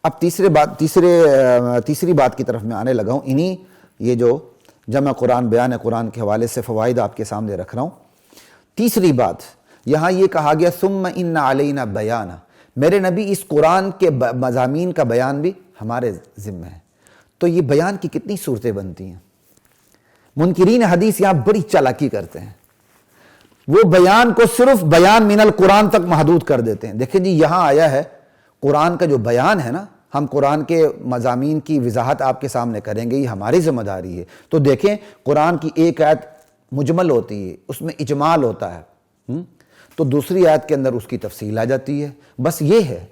اب تیسری بات کی طرف میں آنے لگا ہوں. یہ جو جمع قرآن بیان قرآن کے حوالے سے فوائد آپ کے سامنے رکھ رہا ہوں. تیسری بات یہاں یہ کہا گیا ثم ان علینا بیانہ، میرے نبی اس قرآن کے مضامین کا بیان بھی ہمارے ذمہ ہے. تو یہ بیان کی کتنی صورتیں بنتی ہیں. منکرین حدیث یہاں بڑی چالاکی کرتے ہیں، وہ بیان کو صرف بیان من القرآن تک محدود کر دیتے ہیں. دیکھیں جی یہاں آیا ہے قرآن کا جو بیان ہے نا، ہم قرآن کے مضامین کی وضاحت آپ کے سامنے کریں گے، یہ ہماری ذمہ داری ہے. تو دیکھیں قرآن کی ایک آیت مجمل ہوتی ہے، اس میں اجمال ہوتا ہے، تو دوسری آیت کے اندر اس کی تفصیل آ جاتی ہے. بس یہ ہے،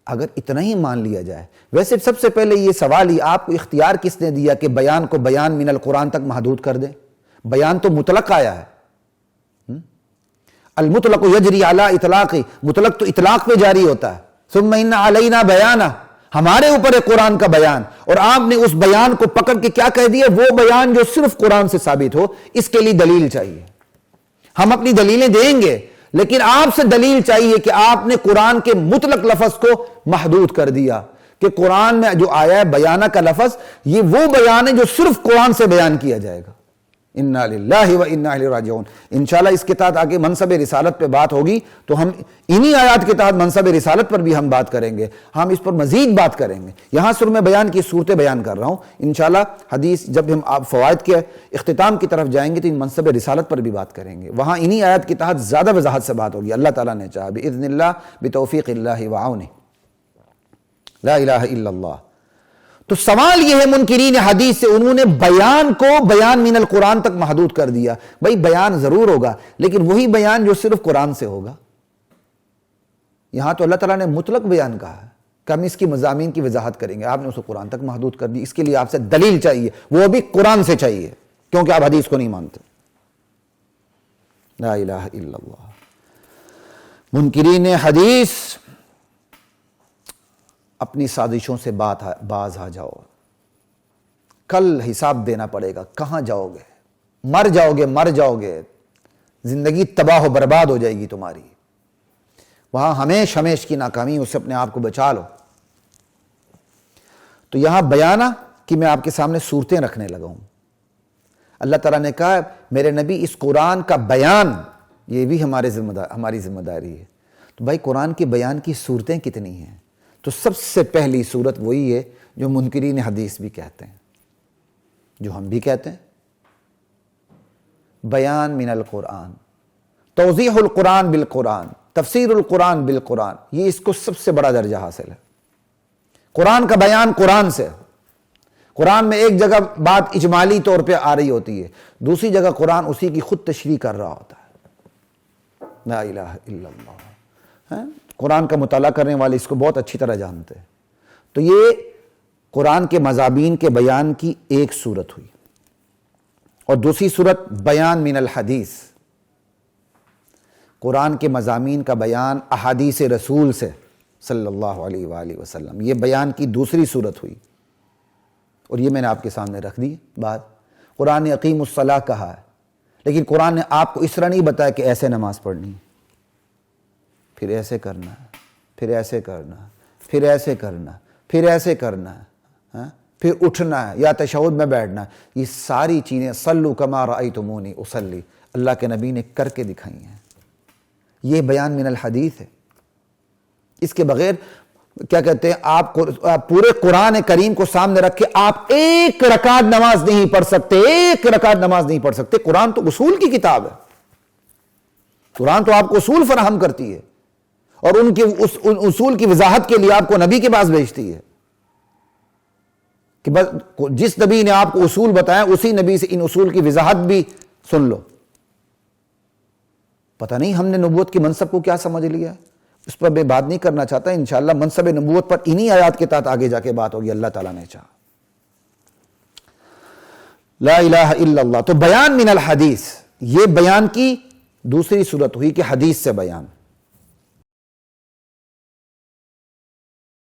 اگر اتنا ہی مان لیا جائے. ویسے سب سے پہلے یہ سوال ہی آپ کو اختیار کس نے دیا کہ بیان کو بیان من القرآن تک محدود کر دیں؟ بیان تو مطلق آیا ہے. المطلق یجری علی اطلاق، مطلق تو اطلاق پہ جاری ہوتا ہے. ثم ان علینا بیانہ، ہمارے اوپر ہے قرآن کا بیان، اور آپ نے اس بیان کو پکڑ کے کیا کہہ دیا؟ وہ بیان جو صرف قرآن سے ثابت ہو. اس کے لیے دلیل چاہیے. ہم اپنی دلیلیں دیں گے، لیکن آپ سے دلیل چاہیے کہ آپ نے قرآن کے مطلق لفظ کو محدود کر دیا، کہ قرآن میں جو آیا ہے بیانہ کا لفظ، یہ وہ بیان ہے جو صرف قرآن سے بیان کیا جائے گا. انا للہ و انا الیہ راجعون. انشاءاللہ اس کے تحت آگے منصب رسالت پہ بات ہوگی، تو ہم انہی آیات کے تحت منصب رسالت پر بھی ہم بات کریں گے. ہم اس پر مزید بات کریں گے. یہاں صرف میں بیان کی صورتیں بیان کر رہا ہوں. انشاءاللہ حدیث جب ہم آپ فوائد کے اختتام کی طرف جائیں گے تو ان منصب رسالت پر بھی بات کریں گے. وہاں انہی آیات کے تحت زیادہ وضاحت سے بات ہوگی. اللہ تعالیٰ نے چاہا باذن اللہ بتوفیق اللہ وعونہ. لا الہ الا اللہ. تو سوال یہ ہے منکرین حدیث سے، انہوں نے بیان کو بیان من القرآن تک محدود کر دیا. بھئی بیان ضرور ہوگا، لیکن وہی بیان جو صرف قرآن سے ہوگا. یہاں تو اللہ تعالیٰ نے مطلق بیان کہا ہے کہ ہم اس کی مضامین کی وضاحت کریں گے. آپ نے اسے قرآن تک محدود کر دی. اس کے لیے آپ سے دلیل چاہیے، وہ بھی قرآن سے چاہیے، کیونکہ آپ حدیث کو نہیں مانتے. لا الہ الا اللہ. منکرین حدیث اپنی سازشوں سے باز آ جاؤ. کل حساب دینا پڑے گا. کہاں جاؤ گے؟ مر جاؤ گے. زندگی تباہ و برباد ہو جائے گی تمہاری. وہاں ہمیش کی ناکامی، اس سے اپنے آپ کو بچا لو. تو یہاں بیانہ کہ میں آپ کے سامنے صورتیں رکھنے لگا ہوں. اللہ تعالیٰ نے کہا میرے نبی اس قرآن کا بیان، یہ بھی ہماری ذمہ داری ہے. تو بھائی قرآن کے بیان کی صورتیں کتنی ہیں؟ تو سب سے پہلی صورت وہی ہے جو منکرین حدیث بھی کہتے ہیں، جو ہم بھی کہتے ہیں، بیان من القرآن، توضیح القرآن بالقرآن، تفسیر القرآن بالقرآن. یہ اس کو سب سے بڑا درجہ حاصل ہے. قرآن کا بیان قرآن سے. قرآن میں ایک جگہ بات اجمالی طور پہ آ رہی ہوتی ہے، دوسری جگہ قرآن اسی کی خود تشریح کر رہا ہوتا ہے. لا الہ الا اللہ. قرآن کا مطالعہ کرنے والے اس کو بہت اچھی طرح جانتے ہیں. تو یہ قرآن کے مضامین کے بیان کی ایک صورت ہوئی. اور دوسری صورت بیان من الحدیث، قرآن کے مضامین کا بیان احادیث رسول سے صلی اللہ علیہ وآلہ وسلم. یہ بیان کی دوسری صورت ہوئی. اور یہ میں نے آپ کے سامنے رکھ دی بات. قرآن نے اقیم الصلاۃ کہا ہے، لیکن قرآن نے آپ کو اس طرح نہیں بتایا کہ ایسے نماز پڑھنی ہے، پھر ایسے کرنا ہے، پھر ایسے کرنا ہے، پھر ایسے کرنا ہے، پھر ایسے کرنا ہے، پھر اٹھنا ہے یا تشہد میں بیٹھنا ہے. یہ ساری چیزیں صلو کما رأیتمونی اصلی، اللہ کے نبی نے کر کے دکھائی ہیں. یہ بیان من الحدیث ہے. اس کے بغیر کیا کہتے ہیں، آپ پورے قرآن کریم کو سامنے رکھ کے آپ ایک رکعت نماز نہیں پڑھ سکتے. ایک رکعت نماز نہیں پڑھ سکتے. قرآن تو اصول کی کتاب ہے. قرآن تو آپ کو اصول فراہم کرتی ہے، اور ان اصول کی وضاحت کے لیے آپ کو نبی کے پاس بھیجتی ہے کہ بس جس نبی نے آپ کو اصول بتایا اسی نبی سے ان اصول کی وضاحت بھی سن لو. پتہ نہیں ہم نے نبوت کی منصب کو کیا سمجھ لیا، اس پر میں بات نہیں کرنا چاہتا. انشاءاللہ منصب نبوت پر انہی آیات کے تحت آگے جا کے بات ہوگی، اللہ تعالیٰ نے چاہا. لا الہ الا اللہ. تو بیان من الحدیث، یہ بیان کی دوسری صورت ہوئی کہ حدیث سے بیان.